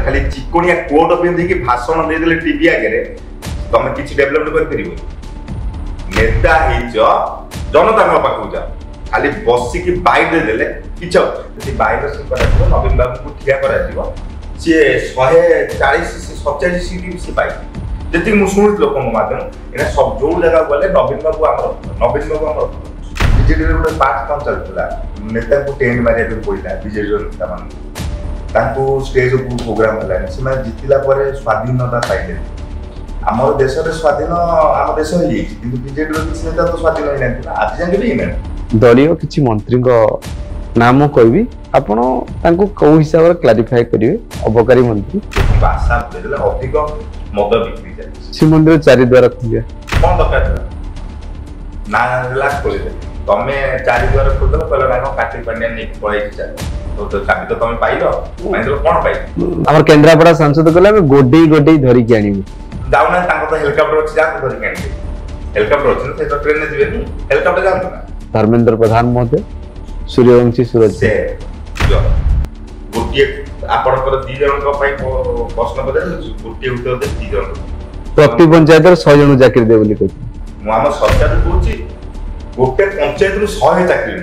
खाली चिकोनिया कोट पिंधि भाषण देदेले टीवी आगे तुम किसी डेभलपमेंट कर नेता जनता पाखक जा खाली बसिकी बाइट देदेले कि बाइट नवीन बाबू को ठिया कर सी 140 47 सीट सी पाई जी मुझे शुणी लोक माध्यम एना सब जो जगह गले नवीन बाबू आम बीजेडी गोटे पार्ट काम चलता नेता को टेंट मारे पड़ा बीजेडी नेता मान स्टेज प्रोग्राम है जितला स्वाधीनता पाइले आम देश स्वाधीन आम देश बीजेडी किसी नेता तो स्वाधीन होना आज जाके भी दलीय किसी मंत्री नाम कहबी आपण कौ हिसाब से क्लारिफाई करेंगे अबकारी मंत्री भाषा अधिक मद बिक्री चलती श्रीमंदिर चारिद्वार खोलिया कौन दरकार ना खोल तुम चारिद्वार खोलदेव कहल ना काटी पांड्या नहीं पड़े तो चाबी तो तुम पाइल कौन पाइल आम केन्द्रापड़ा सांसद कहले गोडे गोडे धरिकी आनिबे जाऊना तो हेलिकॉप्टर अच्छी जाते धरिकी आनिबे हेलिकॉप्टर अच्छे तो ट्रेन में जीवेनी हेलिकॉप्टर जानते ना धर्मेंद्र प्रधान महोदय सूर्यवंशी सूरज से गोटे आपणकर 2 जन प्रश्न पचार गोटे उत्तर दे 2 जन प्रति पंचायत 100 जन चाकरी दे बोली कहती आम सरकार कहूँ गोटे पंचायत 100 चाकरी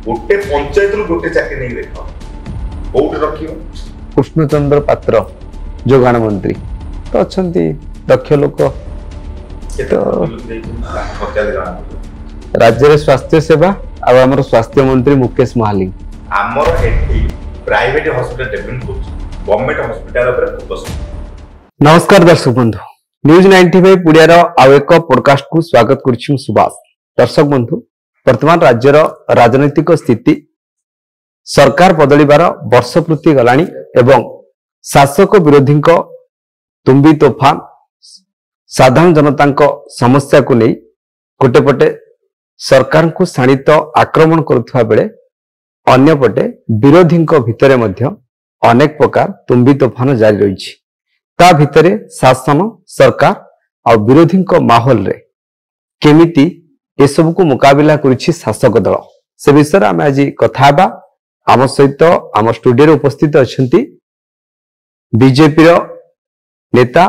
गोटे पंचायत गोटे चाकरी नहीं देख कौट रख कृष्णचंद्र पात्र जोगाण मंत्री तो अच्छा दक्ष लोक राज्य स्वास्थ्य सेवा आम स्वास्थ्य मंत्री मुकेश महालिंग आमर private hospital development government hospital focus. नमस्कार दर्शक बंधु न्यूज 95 पुड़ियार आउ एक पॉडकास्ट को स्वागत करुछि सुभाष। दर्शक बंधु वर्तमान राज्यर राजनैतिक स्थिति सरकार बदलिबार वर्ष पूर्ति गलानी एवं शासक विरोधी तुम्बी तोफान साधारण जनता समस्या को नहीं गोटेपटे सरकार को शाणित आक्रमण करुवा बेले अन्यपटे विरोधी भितर अनेक प्रकार तुम्बी तोफान जारी रही ता भितरे शासन सरकार और विरोधी माहौल रे केमिति ए सब को मुकाबिला करुछि शासक दल से विषय आम आज कथा आम सहित आम स्टूडियो उपस्थित अच्छा बीजेपी नेता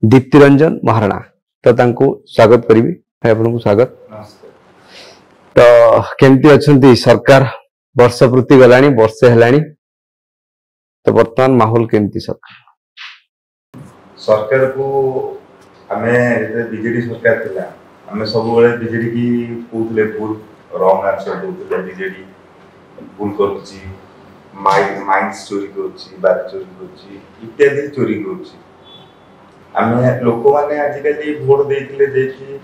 दीप्ति रंजन महाराणा तो स्वागत करी आपन को स्वागत। तो केमती अच्छा सरकार वर्ष पूर्ति गलानी वर्षे हेलानी तो वर्तमान माहौल केमती सरकार को हमें बीजेडी सरकार थिला हमें सब बेले बीजेडी की कहते भूल रंग आंसर दौले बीजेडी भूल करुच्ची माइंस चोरी करुच्ची बार चोरी करुच्ची इत्यादि चोरी करुच्ची आम लोक मैंने आजिकल भोट देते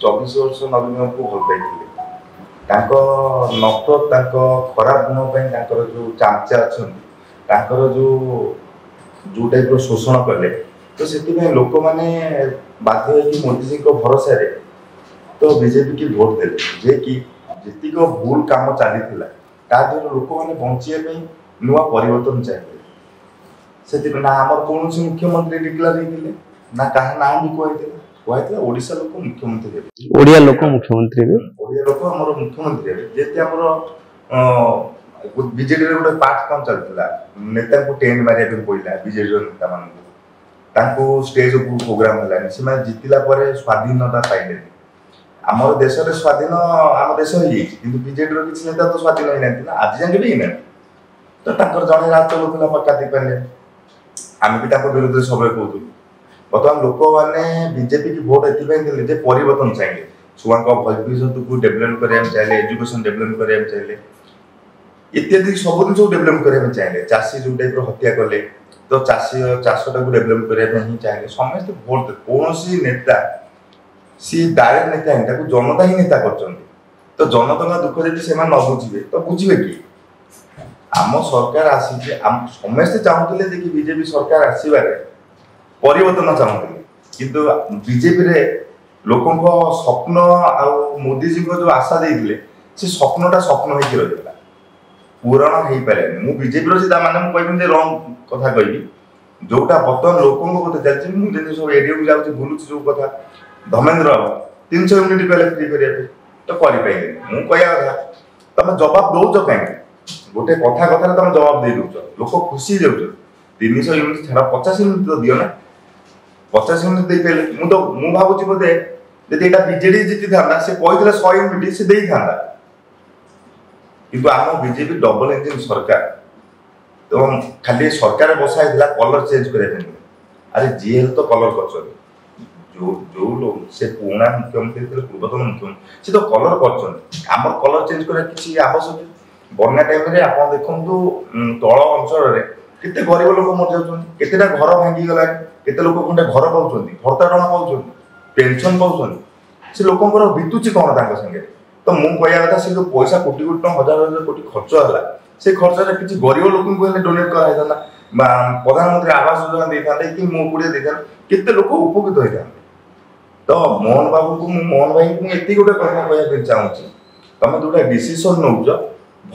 24 वर्ष नवीन को भल पाई नफरत खराब गुण जो चामचा अच्छा जो टाइप शोषण कले तो से लोक मैंने बाध्य मोदी जी भरोसा तो बीजेपी की भोट देले जे कि जीतिक भूल काम चली लोक मैंने बचाई नुआ परिवर्तन चाहिए से ना आम कौन मुख्यमंत्री डिक्लेयर होते ना कहा ना भी कहते ओडिशा लोक मुख्यमंत्री ओडिया लोक मुख्यमंत्री ओडिया लोक हमर मुख्यमंत्री जेते हमर बीजेडी रे गोटे पार्ट काम चलता नेता को टेंट मारे पड़ा बीजेडी नेता मान स्टेज प्रोग्राम है से जितला स्वाधीनता पाइले आम देश स्वाधीन आम देश बीजेडी किसी नेता तो स्वाधीन होना आज जाके भी तो जड़े राज चलूला पक्का पारे आम भी विरोध सब कहूँ बर्तमान लोक मैंने बीजेपी की भोट ये परिवर्तन चाहिए छुआ भविष्य को डेभलप करने चाहिए एजुकेशन डेभलप करने चाहिए इत्यादि सब जिन डेभलप करने चाहिए चाषी जो टाइप हत्या कले तो चाषटा को डेभलप करने चाहिए समस्त भोट कौन नेता सी डायरेक्ट नेता जनता ही नेता कर तो जनता दुख जब न बुझे तो बुझे कि आम सरकार आसी समस्ते चाहूले कि बीजेपी सरकार आसबार परिवर्तन चाहूले किंतु बीजेपी रे लोकों स्वप्न आ मोदी जी को जो आशा देते से स्वप्नटा स्वप्न होगी रहा पूरण हो पारे मु बीजेपी रहा माने मुझे रंग कथा कहि जोटा बर्तमान लोकों को चलती मुझे सब एरिया को जाऊँ बुलूँ जो कथा धर्मेंद्र 300 यूनिट कहले फ्री करिया तो कर पाइले मु कहया कथा तुम जवाब दौच कहीं गोटे कथा कथा तुम जवाब दे दौच लोक खुशी जाऊँ 300 यूनिट छाड़ 50 यूनिट तो दियो ना 50 यूनिट दे पेले मु भाबुची बोधे जदि एटा बीजेडी जीति थांदा से कहले 100 यूनिट से देई थांदा किंतु आम बीजेपी डबल इंजन सरकार तो खाली सरकार बसाई दिला कलर चेंज करे अरे जी हेल तो कलर कर जो जो लोग से पुराना मुख्यमंत्री थे पूर्वतन मुख्यमंत्री से तो कलर कर आम कलर चेंज करा किसी आवश्यक बन्या टाइम रे आप देखंतु तळ अंचल रे केते गरीब लोक मर जाउछन केतेटा घर भांगी गला केते लोक कोंडे घर पाउछन भर्ता टणा पाउछन पेंशन पाउछन से लोकंकर बितुची कोन तांग संगे तो मु कहया कथा से जो पैसा कोटी कोटी हजार हजार कोटी खर्च होला से खर्च रे किछि गरीब लोक को डोनेट करा हैता प्रधानमंत्री आवास योजना देता कि मो गुड़े देता केते लोक उपकृत होता तो मोहन बाबू को मोहन भाई को एति गोटे कथा कहया चाहूची तमे जोटा डिसीजन नउज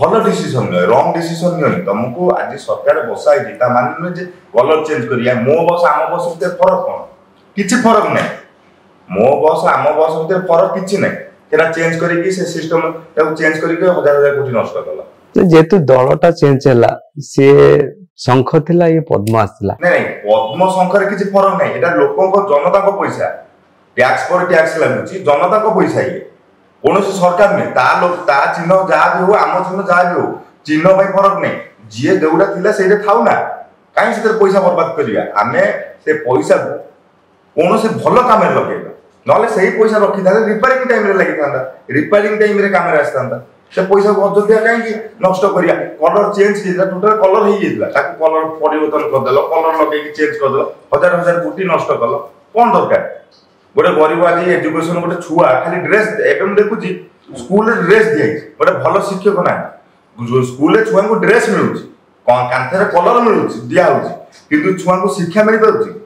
भल डिसीजन न रॉन्ग डिसीजन नहीं तुमको आज सरकार बसाई ता माने जे कलर चेंज करिया मो बस आम बस भीतर फरक कोन किछि फरक नै मो बस आम बस भीतर फरक किछि नै तेरा चेंज करिकि से सिस्टम ताको चेंज करिकि हजार हजार कोटी नष्ट कला जेतु दलटा चेंज हला से शंख थिला ये पद्म आसला नै नै पद्म शंख रे किछि फरक नै एटा लोकन को जनता को पैसा टैक्स पर टैक्स लागुची जनता को पैसा ये कौन सरकार नहीं ता लोग ता चिन्ह जहाँ भी हो आम चिन्ह जहाँ भी हो चिन्ह भाई फरक नहीं जी देउडा थिला सेटे थाउ ना कहीं से पैसा बर्बाद करिया आमे से पैसा को कौन से भल काम लगेगा नले सही पैसा रखी था रिपेयरिंग टाइम रे लगी था रिपेयरिंग टाइम रे काम रे आस्ता से पैसा को अयोध्या कहीं नष्ट करिया कलर चेंज किला टोटल कलर ही गेला ताकि कलर परिवर्तन कर देलो कलर लगे कि चेंज कर देलो हजार हजार कोटी नष्ट करलो कोन दरकार गोटे गरीब आज एजुकेशन गोटे छुआ खाली ड्रेस एवं देखुची स्कूल ड्रेस दिखाई गोटे भल शिक्षक ना स्कूल छुआ को ड्रेस मिलूँ कांथर कलर मिलूँ दिया कि छुआ को शिक्षा मिल पार्टी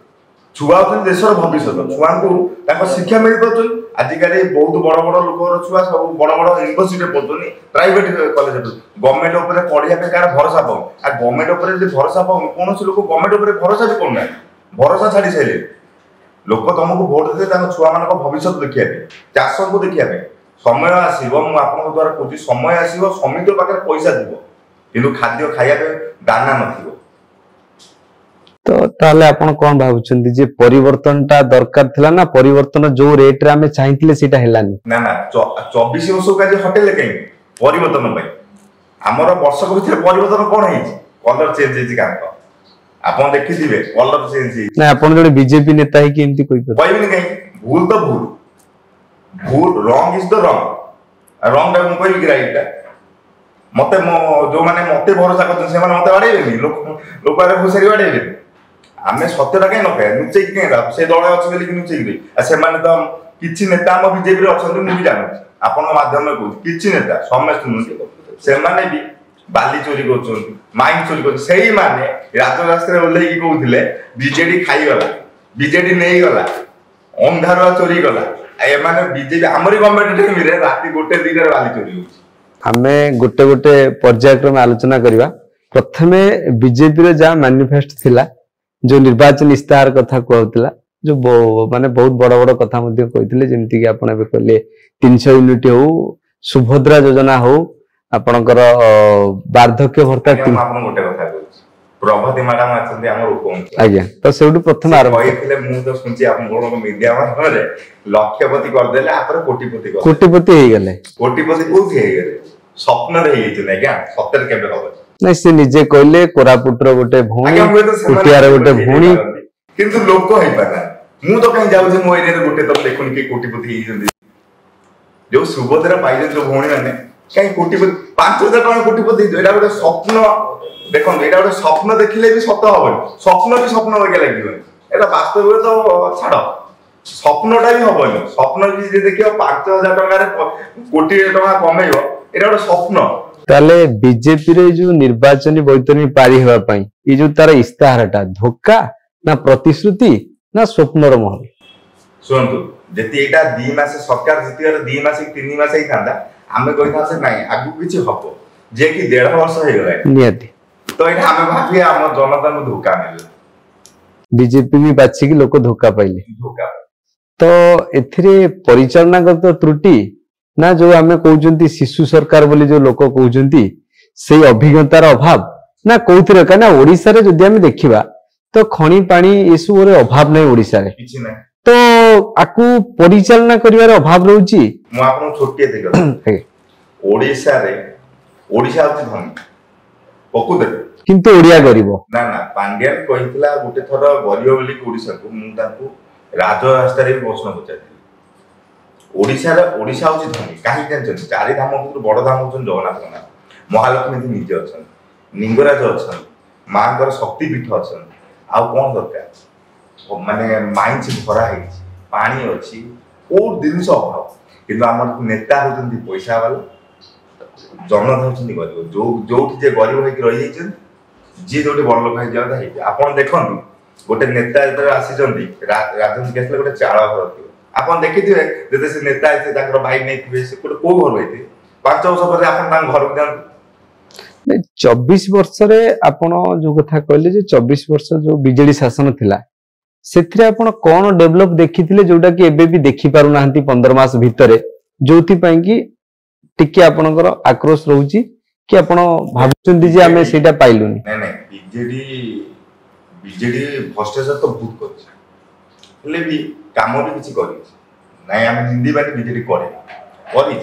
छुआ होती देशर भविष्य छुआ को शिक्षा मिल पार्टी आजिकल बहुत बड़ बड़ लोक छुआ सब बड़ बड़ यूनिवर्सिटी पढ़ुनी प्राइवेट कॉलेज गवर्नमेंट उपर पढ़ाई कार भरोसा पाऊँ आ गवर्नमेंट उपर भरोसा पाऊँ कौन लोक गवर्नमेंट उपर भरोसा भी करना भरोसा छाड़ी सारे लोक तुमको भोट देते छुआ मान भविष्य देखा चाष को देखा समय आसो मुझे द्वारा कह समय आसो समिति पाखे पैसा थी कि खाद्य खाया दाना न तो ताले आपण कोन भाबुचंदी जे परिवर्तनटा दरकार थिला ना परिवर्तन जो रेट रे हमें चाहिथिले सेटा हेलानी ना ना 24 वर्ष का जे हटेले कहीं परिवर्तन भाई हमर वर्ष को भीतर परिवर्तन कोन है कलर चेंज हेछि काम आपण देखिथिबे कलर चेंज हेछि ना आपण जने बीजेपी नेता है कि एमती कोई कहबिनी कहीं भूल तो भूल भूल wrong is the wrong wrong दा कोई कि राइट मते जो माने मते भरोसा करछन से माने मते बाडेबेनी लोक आरे घुसरी बाडेबेनी आमे सत्यटा कहीं न कहे नुचे कहीं से दल अच्छे बोली नुचे से किसी नेता आम बीजेपी अच्छा मुझे जानू आपण मध्यम कहूँ किसी नेता समस्त नुहे से भी बाली चोरी कर माइक चोरी कर राजरास्ता ओल्ल कहते बीजेडी खाईगला बीजेडी नहीं गला अंधारुआ चोरी गला एमाने बीजेपी आमरी गवर्नमेंट टाइम रे राति गोटे दिन बाली चोरी हो आमे गोटे गोटे पर्यायक्रम आलोचना करबा प्रथमे बीजेपी रे जा मैनिफेस्ट थिला जो निर्वाचन इस्ताहार कथा कहउतला जो माने बहुत बड़ बड़ कथा मध्ये कहितले जेमति कि आपण बे कहले 300 यूनिट हो सुभद्रा योजना हो आपनकर वार्धक्य भत्ता आपण गोटे कथा कहू प्रभाती मैडम आछन्ती हमर उपमुख्य आज्ञा तो सेउडु प्रथम आरंभ कहितले मु तो सुनची आपण गोड़ मीडिया माध्यम रे लक्षपति कर देले आपर कोटिपति हे गेले कोटिपति कोथि हे गेले स्वप्न रे हेछि नै क्या सत्तर केबे होबे नहीं से निजे कहले कोरापुटर गोटे भौणी कुटियार गोटे भौणी किंतु लोक होई पाना मु तो कहीं जाउ जे मो एरिया रे गोटे तो देखुन के कोटिपति हेइ जंदी जो सुभद्रा पाइले जो भौणी माने कहीं कोटिपति 5000 टका कोटिपति एटा गोटे स्वप्न देखन एटा गोटे स्वप्न देखिले भी सत हबन स्वप्न भी स्वप्न लगे लागिबन एटा वास्तव रे तो छाड़ स्वप्नटा भी हबन स्वप्न भी देखियो 5000 टका रे कोटी टका कमेइबो एटा गोटे स्वप्न ताले बीजेपी रे जो निर्वाचन बैतरणी पारी हेबा पई ई जो तार इस्ताहारटा धोखा ना प्रतिश्रुति ना स्वप्नर महल सुनतु जति एटा 2 मास सरकार जितियार 2 मास 3 मास ही थांदा हमें कहिथा से नाही आगु किछि हबो जे कि 1.5 वर्ष हे गला नियति तो एटा हमें भाबी हम जनता को धोखा मिलला बीजेपी भी बाछि कि लोक धोखा पाइले धोखा तो एथिरे परिचालनागत त्रुटि ना जो आमे कहउजंती शिशु सरकार बोली जो लोक कहउजंती से अभिज्ञतार अभाव ना कौथिरे कहना ओडिसा रे जदि हम देखिबा तो खणी पानी एसु रे अभाव नै ओडिसा रे किछि नै तो आकु परिचालना करिवार अभाव रहउची मु आपन छोटिए देखो ओडिसा रे ओडिसा होती धनी पकु दे किंतु ओडिया गरीब ना ना पांड्यान कहितला गुटे थर गरीब बोली ओडिसा को मु ताकू राज रास्ता रे प्रश्न पचारथि ओडिसा होती धनी काहे जान चारि धाम को बड़ धाम होचन जगन्नाथ नाथ महालक्ष्मी निजे अछन लिंगराज अछन मांगर शक्ति पीठ अछन आउ कोन दरकार माने माइंस भरा है पानी अच्छी को जिनस अभाव किंतु आम नेता होती पैसा वाला जनता होती गरीब जो जो जे गरीब होकर रही जाइए जी जो बड़ लोक है आपन देखंतु गोटे नेता जो आसी राजनीति आसले गोटे चाल घर थी आपन देखिथिबे जदि से नेता आइथे ताकर भाई नै थिबे से कोटे को घर होइथे 5 वर्ष पर आपन तां घर को जान 24 वर्ष रे आपण जो कथा कहले जे 24 वर्ष जो बीजेडी शासन थिला सेथिरे आपण कोन डेवलप देखिथिले जोटा कि एबे भी देखि पारु नाहंती 15 मास भितरे जोथि पई कि टिके आपणकर आक्रोश रहउची कि आपण भाबुचंदी जे हमें सेटा पाइलुनी नै नै बीजेडी भ्रष्टाचार तो बहुत करछि ले भी काम भी किछि करि नै हम हिंदी बात बीजेडी करि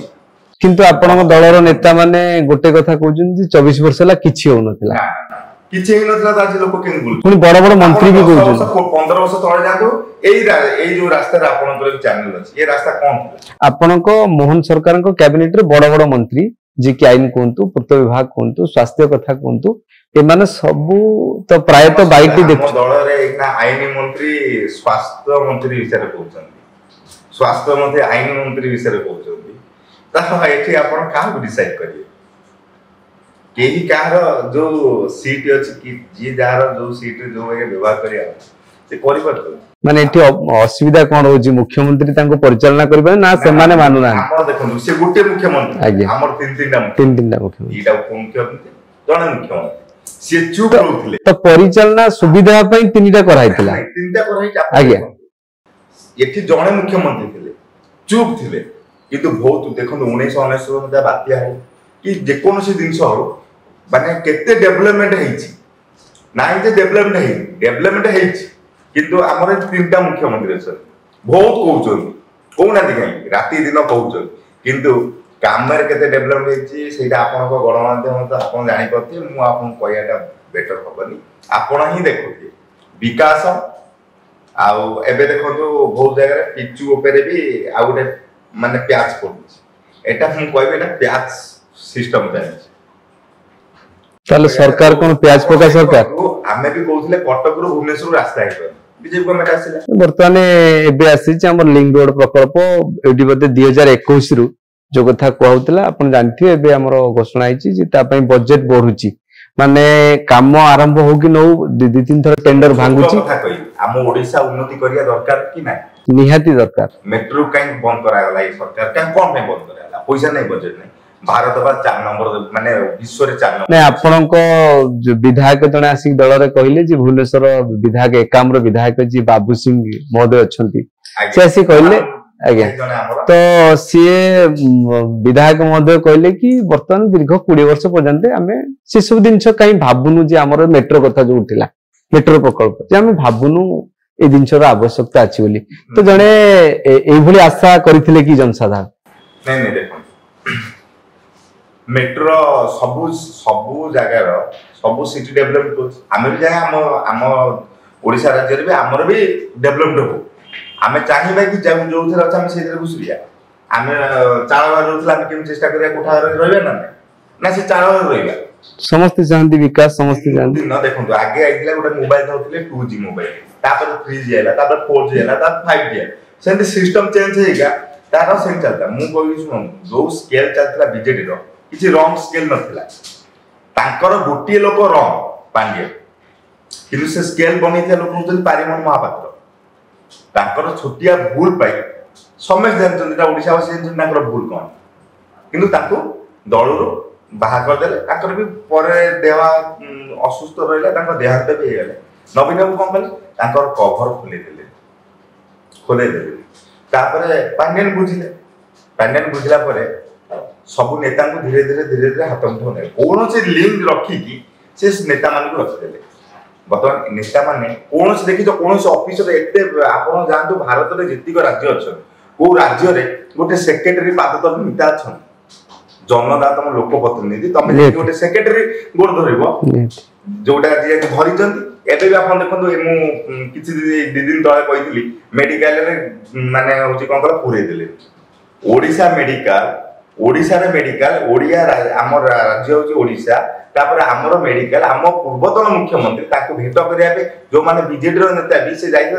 किंतु आपण दलर नेता माने गोटे कथा कहउछन जे 24 वर्ष ला किछि हो नथिला किछि हो नथिला त आज लोक केन बोल पुनी बड़ बड़ मंत्री भी कहउछन 15 वर्ष तळे जातो एई जो रास्ता रे आपनकर चैनल अछि ये रास्ता कोन आपनको मोहन सरकार को कैबिनेट रे बड़ बड़ मंत्री जे कि आईन कोंतु पूर्त विभाग कोंतु स्वास्थ्य कथा कोंतु ए माने सबु तो प्राय तो बाइटी देख दल रे एकना आईन मंत्री स्वास्थ्य मंत्री विषय कहउछन स्वास्थ्य मंत्री आईन मंत्री विषय कहउछन ता एठी आपण का डिसाइड करिए केही कार जो सीट अछि कि जे जार जो सीट जो व्यवहार करिया से करि परतो माने एठी असुविधा कोन होजी मुख्यमंत्री तांको परिचालना करबे ना से माने मानु ना आपण देखो से गुटे मुख्यमंत्री हमर तीन तीनटा मुख्यमंत्री एटा मुख्यमंत्री जण मुख्यमंत्री से चुप रहउथिले तो परिचालना सुविधा पई तीनटा कराइतला तीनटा कराइ आज्ञा एठी जणे मुख्यमंत्री थिले चुप थिले किंतु बहुत देखो 1999 बात्या है कि जेकोसी जिनस हो माने केते डेवलपमेंट हेछि नाइ जे डेवलपमेंट हेछि किंतु हमर तीनटा मुख्यमंत्री छ बहुत कहउछन कोना दिखाई राति दिन कहउछन किंतु काम रे केते डेवलपमेंट हेछि सेटा आपन को गणमाध्यम त आपन जानि परथि मु आपन कहयाटा बेटर होबनी आपन ही देखथि विकास आउ एबे देखंतु बहुत जगह रे पिचू ओपेरे भी आ गोटे माने प्याज पडुछि एटा हम कहबे एटा प्याज सिस्टम जानि ताले सरकार कोन प्याज पका सरकार आमे भी कहउथले कटक रो भुवनेश्वर रास्ता है बीजेपी गवर्नमेंट आसिला वर्तमान एबे आसी छ हमर लिंक रोड प्रकल्प एडी बदे 2021 रु जो कथा कहउतला आपण जानथि एबे हमर घोषणा आइछि जे ता पई बजेट बढुछि माने काम आरंभ हो कि नो दि तीन थर टेंडर भांगुछि हम ओडिसा उन्नति करिया दरकार कि ना निहाती दरकार मेट्रो काई बंद करा गला ई सरकार काई कोन में बंद करा गला पैसा नै बजेट नै भारत बा 4 नंबर माने विश्व रे 4 नंबर नै आपण को विधायक जने आसी दल रे कहिले जे भुवनेश्वर विधायक एकाम्र विधायक जी बाबू सिंह महोदय अछंती से आसी कहिले आज्ञा तो सीए विधायक महोदय कहिले कि वर्तमान दीर्घ 20 वर्ष पर्यंत आमे से सब दिनछ काई भाबुनु जे हमर मेट्रो कथा जो उठिला मेट्रो प्रकल्प जे आमे भाबुनु ए दिनछर आवश्यकता अछि बोली तो जने एई भली आशा करिथिले कि जनसाधारण नै नै देखो मेट्रो सबु जगह रो सबु सिटी डेवलप को आमे भी जाय हम ओडिसा राज्य रे भी हमर भी डेवलपमेंट हो आमे चाहिबा कि जो थे हम से घुसरिया आमे चाळवार रहथला हम केम चेष्टा करिया कोठा रहबे ना से चाळवार रहबा समस्त जानती विकास समस्त जानती न देखंतु आगे आइतला गोटे मोबाइल धरथिले 2G मोबाइल तापर 3G आइला तापर 4G आइला तापर 5G सेंती सिस्टम चेंज हेगा तार सेम चलता मु कहि सुन जो स्केल चलतला बीजेडी रो किछि रॉन्ग स्केल नथिला तांकर गोटी लोक रॉन्ग पांड्या किनु से स्केल बनिथे लोक होतन पारिमन महापात्र तांकर छोटिया भूल पाई समझ जानचन ता ओडिसा वासी जानचन तांकर भूल कोन किनु तांको दळरो बाहा कर देले ताकर भी परे देवा असुस्थ रहला तांको देहांत भी हेले नवीन बाबू कोन कले तांकर कवर खोले देले तापरे पांड्यन बुझिला परे सब नेता को धीरे धीरे हाथ मुठो नै कोनो से लिंक रखी कि से नेता मान रखिदेले बर्तमान नेता माने कौन देखी कौन ऑफिस एत आप जानते भारत में जितक राज्य अच्छा कौ राज्य रे गोटे सेक्रेटरी पाद तक नेता अच्छा जनता तुम लोक प्रतिनिधि तुम गोटे सेक्रेटरी गोड़ धर जोटा जी धरी एबे भी आप देखो किसी दी दिन तले कही मेडिकल माने हूँ कौन कल पूरे देले ओडिशा मेडिकल ओडिशा रे मेडिकल ओडिया आम राज्य हूँ ओडिशा तापर आमर मेडिकल आम पूर्वतन मुख्यमंत्री ताको भेट करने जो माने बीजेडी नेता भी से जाइए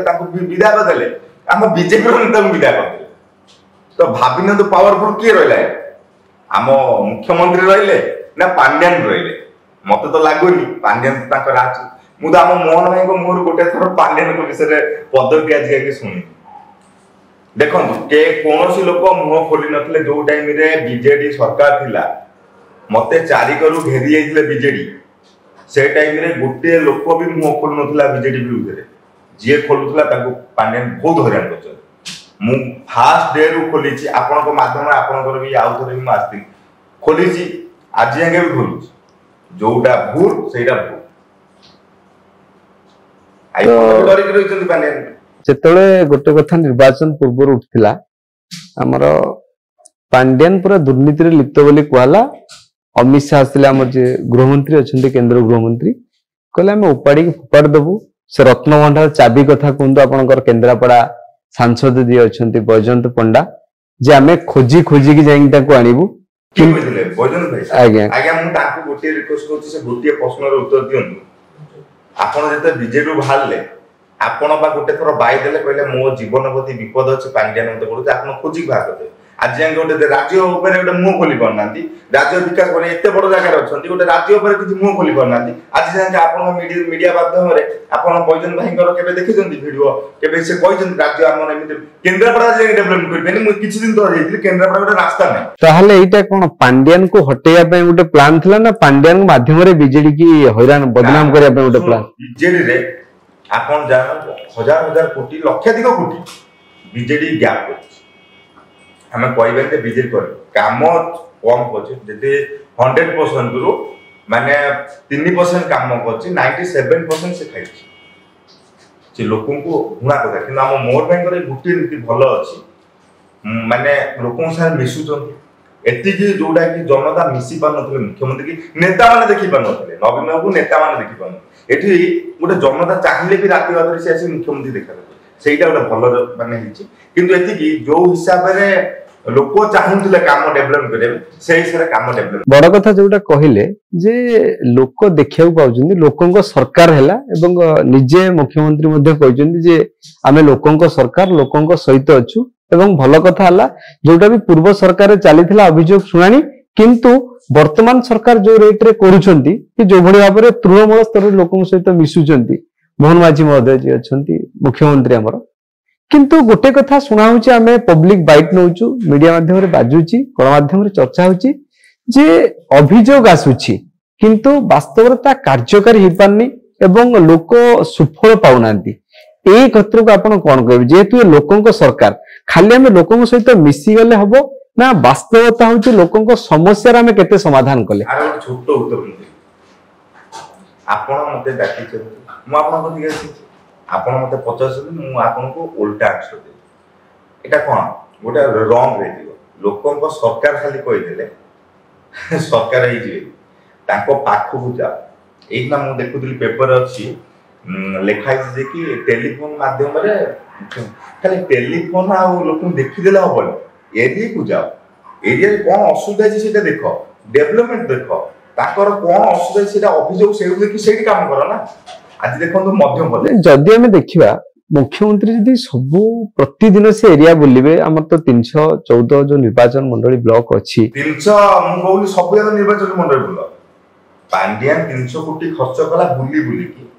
विदा करदे आम बीजेपी नेता विदा करदे तो भाविन तो पावरफुल किए रहा है आम मुख्यमंत्री रहिले ना पांड्यान रहिले मत तो लगुनि पांड्यान राज मुझे आम मोहन भाई को मुहर गोटे थर पांड्यान विषय पदवी आज शुणी देखो के कौन लोक मुह खोली नथिले जो टाइम रे बीजेडी सरकार थिला मते चारिकरु घेरी जाइथिले बीजेडी से टाइम रे गोटे लोक भी मुह खोल नथिला बीजेडी विरुद्ध रे जे खोलुथला ताको पांड्यान बहुत हैरान करछ मु फास्ट डे रु खोली छी आपन को माध्यम आपन को भी आउ थरे भी आस्ती खोली छी आज आगे भी खोलू जोटा भूल सेटा भूल आई डरी के रहिछन पांड्यान जेतले गोटे कथा निर्वाचन पूर्व उठिला हमर पांड्यान पूरा दुर्नीति रे लिप्त बोली कहला अमित शाह आसले आम जे गृहमंत्री अच्छा केंद्र गृहमंत्री कहले आम उपाड़ी फोपाड़ देबू से रत्न भंडार चाबी कथा कहतु आपंकर केन्द्रापड़ा सांसद जी अच्छा बैजयंत पंडा जे आम खोजी खोजी की जाइक आणबू आज्ञा आज्ञा मु ताकू गोटे रिक्वेस्ट करछि से गोटे प्रश्नर उत्तर दियंतु आपण जते बीजेडी बाहरले आपण बा गोटे थोर बाई देले कहले मो जीवन प्रति विपद अछि पांड्यान मते बोलु आपण खोजी बाहर करते आज जाए गोटे राज्य ऊपर गोटे मुह खोली पारना राज्य विकास कर एत बड़ जगह अच्छा गोटे राज्य ऊपर किसी मुह खोली पारना आज जाए आप मीडिया माध्यम आप बैजयंत भाई के देखी भिडियो के राज्य आम केन्द्रापड़ा डेभलप करें किसी दिन तो केन्द्रापड़ा गोटे रास्ता नहीं ताहले एटा कोन पांड्यान को हटेया पे गोटे प्लान थिला ना पांड्यान माध्यम रे बीजेडी की हैरान बदनाम करिया पे गोटे प्लान बीजेडी रे आपन जान हजार हजार कोटी लक्षाधिक कोटी बीजेडी गैप कर हमें कहबे जे बीजेडी कर काम कम करछि जते 100% रु माने 3% काम करछि 97% से खाइछि से लोकन को गुणा कथा कि हम मोर बैंक रे गुटी नीति भलो अछि माने लोकन साथ मिसुचंती एतिकी जोडा कि जनता मिसी पार नथले मुख्यमंत्री की नेता माने देखि पार नथले नवीन बाबू नेता माने देखि पार एठी गोटे जनता चाहिले भी राति बादरे से आसी मुख्यमंत्री देखा सेटा गोटे भलो माने हिछि किंतु एतिकी जो हिसाब रे लोक चाहूले काम डेभलप करेंगे से हिसाब काम डेभलप बड़ कथा जोटा कहले जे लोक देखिया पाउछन्ती लोकंक सरकार हैला एवं निजे मुख्यमंत्री मध्ये कहछन्ती जे आमे लोकंक सरकार लोकंक सहित अछु एवं भल कथा हला जोटा भी पूर्व सरकार चलीथिला अभियोग सुनानी किंतु वर्तमान सरकार जो रेट रे करूछन्ती कि जो भली भाबरे तृणमूल स्तर लोकंक सहित मिसुछन्ती मोहन माझी महोदय जी अछन्ती मुख्यमंत्री हमर किंतु गोटे कथा शुणा होची आमे पब्लिक बाइट नउचु मीडिया माध्यम रे बाजुची गणमाध्यम रे चर्चा होची जे अभियोग आसुची किंतु वास्तवता कार्यकारी हि पारनी एवं लोक सुफल पाउनांती ए क्षेत्र को आपण कोन कहबे जेतु लोकंक सरकार खाली आमे लोकंक सहित मिसी गले हबो ना वास्तवता होची लोकंक समस्या रे आमे केते समाधान कले आरो छोट उत्तर आपण मते डाकी छ मु आपण को दिगेसी आपण मते पचास मु आपण को उल्टा आंसर दे एटा कोन गोटे रॉन्ग रे दियो लोकन को सरकार खाली कहि देले सरकार ही जे ताको पाखु जा एना मु देखुतली पेपर अछि लेखाइ जे कि टेलीफोन माध्यम रे खाली टेलीफोन आ लोकन देखि देले हबो एरिया को जाओ एरिया रे कोन असुविधा छै सेटा देखो डेवलपमेंट देखो ताकर कोन असुविधा सेटा अभियोग सेउ देखि सेठी काम करो ना आज देखो मध्यम प्रदेश जदि आमे देखिबा मुख्यमंत्री जदि सब प्रतिदिन से एरिया बुलिबे हमर तो 314 जो निर्वाचन मंडली ब्लॉक अछि 300 मु कहली सब जगह निर्वाचन मंडली बुला पांड्यान 300 कोटी खर्च कला बुली बुली की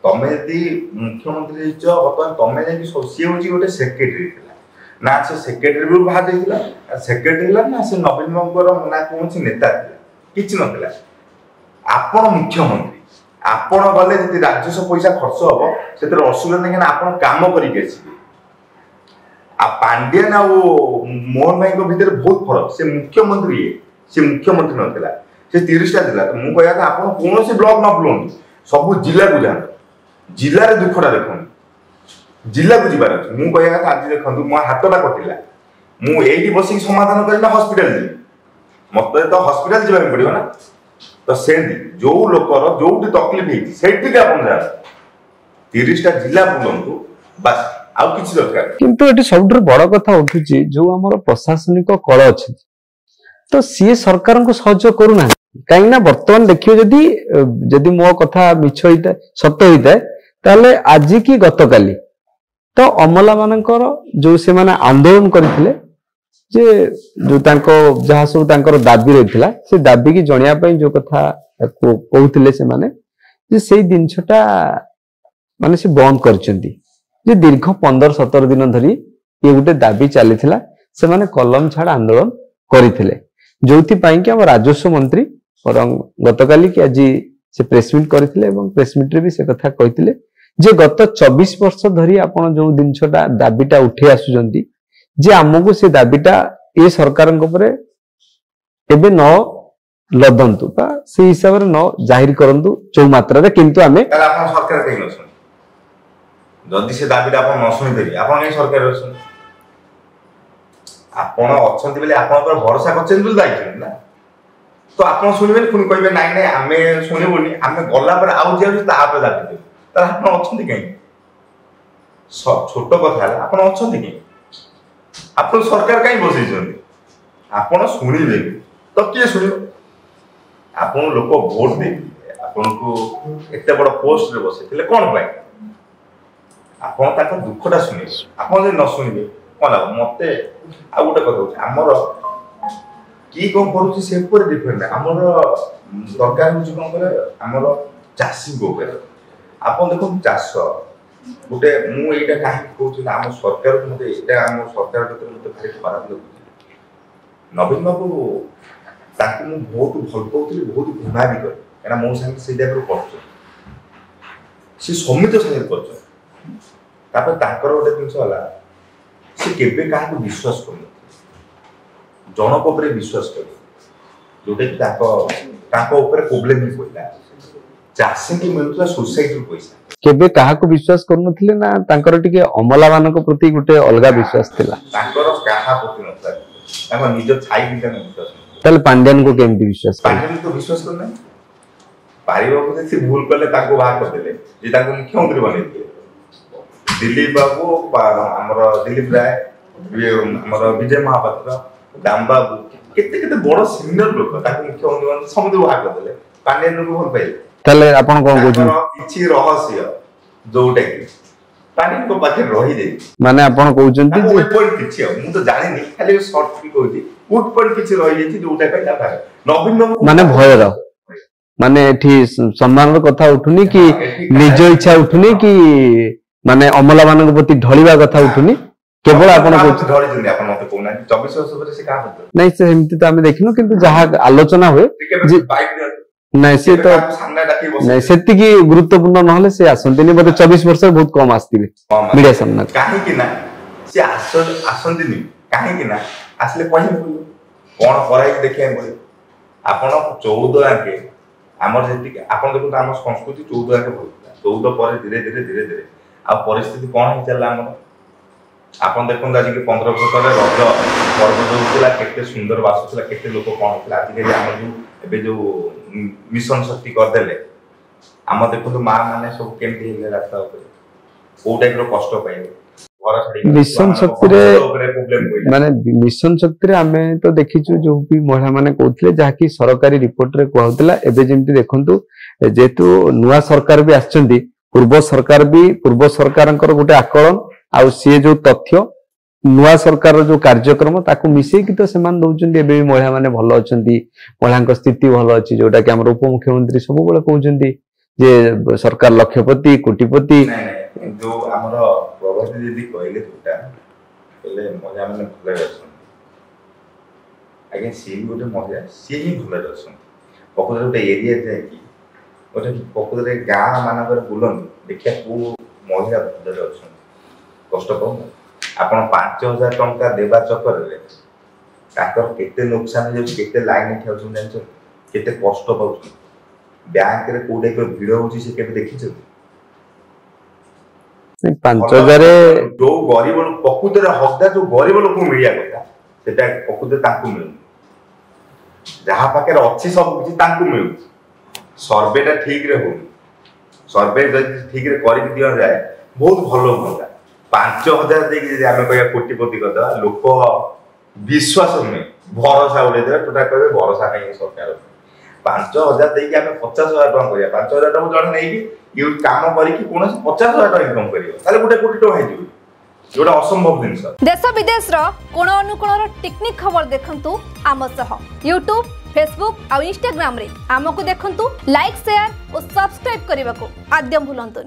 तमे यदि मुख्यमंत्री हिच बतन तमे जे सोसी होची गोटे सेक्रेटरी थिला ना से सेक्रेटरी भी बाहर देथिला सेक्रेटरी ला ना से नवीन बाबूर ना कोनसी नेता थिला किछ नथिला आपण मुख्यमंत्री आपण गले जति राजस्व पैसा खर्च हो सेतर असुविधा नहीं आपण काम करी गेसी आ पांड्यान आ मोहन भाई को भीतर बहुत फरक से मुख्यमंत्री नथिला से 30टा जिला मु कहया था आपण कोनोसी ब्लॉक न बुलंतु सब जिला को जान जिल्ला रे दुखडा देखन जिला को जिबार मु कहया था आज देखंतु मो हातटा कटिला मु एठी बसी समाधान करना हॉस्पिटल जी मते तो हॉस्पिटल जिबा पड़ियो ना तो से जो लोकर जोटी तकलीफ हेची सेठी के आपण जा 30टा जिला बुलंतु बस आउ किछि दरकार किंतु एटी सबुठ बड़ कथा उठुची जो हमर प्रशासनिक कल अछि तो सी सरकार को सहयोग करूना कहीं ना वर्तमान देखियो जदि जदि मो कथा मिछ होइता सत्य होइता ताले आज की गतकाली तो अमला मानकर जो से माने आंदोलन करथिले जे जो तांको जहा सब तांकर दाबी रहितला से दाबी की जणिया पई जो कथा कहउथिले से माने जे सेई दिनछटा माने से बंद करचंती जे दीर्घ 15-17 दिन धरी ये गोटे दाबी चलीथिला से माने कलम छाड़ आंदोलन करथिले जोथि पई कि हम राजस्व मंत्री और गतकाली कि आज से प्रेस मीट करथिले एवं प्रेस मीट रे भी से कथा कहिथिले जे गत 24 वर्ष धरी आपण जो दिनछटा दाबीटा उठे आसुजंती जे हमको से दाबीटा ए सरकार ऊपर एबे न लदंतु बा से हिसाब रे न जाहिर करंतु चौ मात्रा रे किंतु हमें आपण सरकार कहि न सुन जदि से दाबीटा आपण न सुनि देबी आपण ए सरकार अछन आपण अछंती बेले आपण पर भरोसा करछन बिल दायित्व ना तो आपण सुनिबे पुनी कहबे नाइ नाइ आमे सुनिबोनी आमे गल्ला पर आउ जे ता पे दाबी दे त आपण अछंती कहीं छोट कथा आपण अछंती कहीं आपण सरकार कहीं बसै छथि आपण सुनिबे तो के सुनिबो आपण लोक वोट दे आपण को एते बड़ पोस्ट रे बसैथिले कोन पाए आपण ताको दुखटा सुनिबे आपण जे न सुनिबे कोन मते आ गोटे कथा होछ हमर की कोन करूची से पर डिपेंड हमर सरकार होची कोन करे हमर चासी गोबर आपण देखो चाष गोटे मु एटा काहे कहूची ना हम सरकार को मते एटा हम सरकार के मते भारी खराब लागुची नवीन बाबू ताकि मु बहुत भल पाउतली बहुत घृणा भी कर एना मो संग से टाइप रो करछ से समित संग करछ तापर ताकर गोटे जिंस होला से केबे काहा को विश्वास कर जनक ऊपर विश्वास कर जोटे कि ताको ऊपर प्रॉब्लम ही होइला चासी की मिलुला सोसाइटी पैसा केबे काहा को विश्वास करनथिले ना तांकर टिके अमला मानक प्रति गुटे अलगा विश्वास थिला तांकर काहा प्रति नथला तांको निज छाई बिटा विश्वास तले पांड्यन को केमती विश्वास पांड्यन तो विश्वास करना पारिबा को से भूल करले ताको बाहर कर देले जे ताको मुख्यमंत्री बनेथिले दिलीप बाबू हमर दिलीप राय हमर विजय महापात्र दाम बाबू केते केते बड़ सीनियर लोक ताको मुख्यमंत्री बन समुद्र बाहर कर देले पांड्यन को भल पाइले तले आपण कोन कहू किछि रहस्य जोटा कि पांड्यन को पाखे रही दे माने आपण कहउचंती जे पॉइंट किछि मु तो जानि खाली शॉर्ट की कहउची उट पॉइंट किछि रही जेछि जोटा पय ता नवीन माने भयर माने एठी सम्मान रो कथा उठुनी कि निज इच्छा उठुनी कि माने अमला मानक प्रति ढलिबा कथा उठुनी केवल आपण कहउछ ढली जंदी आपण मते कोना 24 वर्ष पर से का होत नहीं से हिमती तो हमें देखिनो किंतु जहा आलोचना हुए नहीं से तो नहीं सेति की गुरुत्वपूर्ण नहले से आसंतिनी बते 24 वर्ष बहुत कम आस्तिले मीडिया सामना काहे कि ना से आसंतिनी काहे कि ना आसले कहि कोन कराई देखिया बोले आपण 14 आके हमर जेति आपण देखु हम संस्कृति 14 आके बोलता 14 पर धीरे धीरे धीरे धीरे आ परिस्थिति कोन हे चला हमर आपण देखु आज के 15 वर्ष तले रज पर्व जो होतला केते सुंदर वासुतला केते लोक कोन होतला आज के हमर जो एबे जो मिशन शक्ति कर देले हम देखु मां माने सब केमती हे रास्ता ऊपर ओ टाइप रो कष्ट पाइले मिशन शक्ति रे माने मिशन शक्ति रे हमें तो देखिछु जो भी महिला माने कहउतले जाकी सरकारी रिपोर्ट रे कहउतला एबे जेंति देखंतु जेतु नुवा सरकार भी आछंती पूर्व सरकारंकर गोटे आकलन आउ सी जो तथ्य नुआ सरकार जो कार्यक्रम ताकू मिसे कि तो सेमान दउचंती एबे महिला माने भलो अछंती महिलांक स्थिति भलो अछि जोटा कि हमर उपमुख्यमंत्री सब बेले कहउचंती जे सरकार लक्षपति कोटिपति जो हमर प्रभाती दीदी कहले टोटा पहले महिला माने भलो अछन आगे सी गोटे महिला सी ही भलो अछन पकोदर गोटे एरिया जाय कि गोटे पकोदर गां मानकर बुलन देखिया को महिला भलो अछन कष्ट कम आपण 5000 टंका देबा चक्कर रे ताकर केते नुकसान जे केते लाइन ठेउ सुन जानछ केते कष्ट पाउछ बैंक रे कोडे को भिड़ होची से केबे देखिछ 5000 जो गरीब लोक प्रकृत रे हकदार जो गरीब लोक को मिलिया कथा सेटा प्रकृत तांको मिलु जहाँ पाखे अच्छी सब किसी मिलू सर्वेटा ठीक रे हो सर्वे जब ठीक रे कर दि जाए बहुत भल हुआ 5000 देखिए आम कह कोटिपति करदा लोक विश्वास नुहे भरोसा उड़े टोटा कहे भरोसा नहीं सरकार 5000 देखिए आम 50,000 टका करिया 50,000 टका जड़े नहीं कि काम करके कौन 50,000 टका इनकम कर गोटे कोटी टका हो जोड़ा असंभव जिनस देश विदेश कोण अनुकोण टेक्निक खबर देखंतु आम सह यूट्यूब फेसबुक और इंस्टाग्राम रे आमको देखंतु लाइक शेयर और सब्सक्राइब करने को आद्यम भूलंतुनी।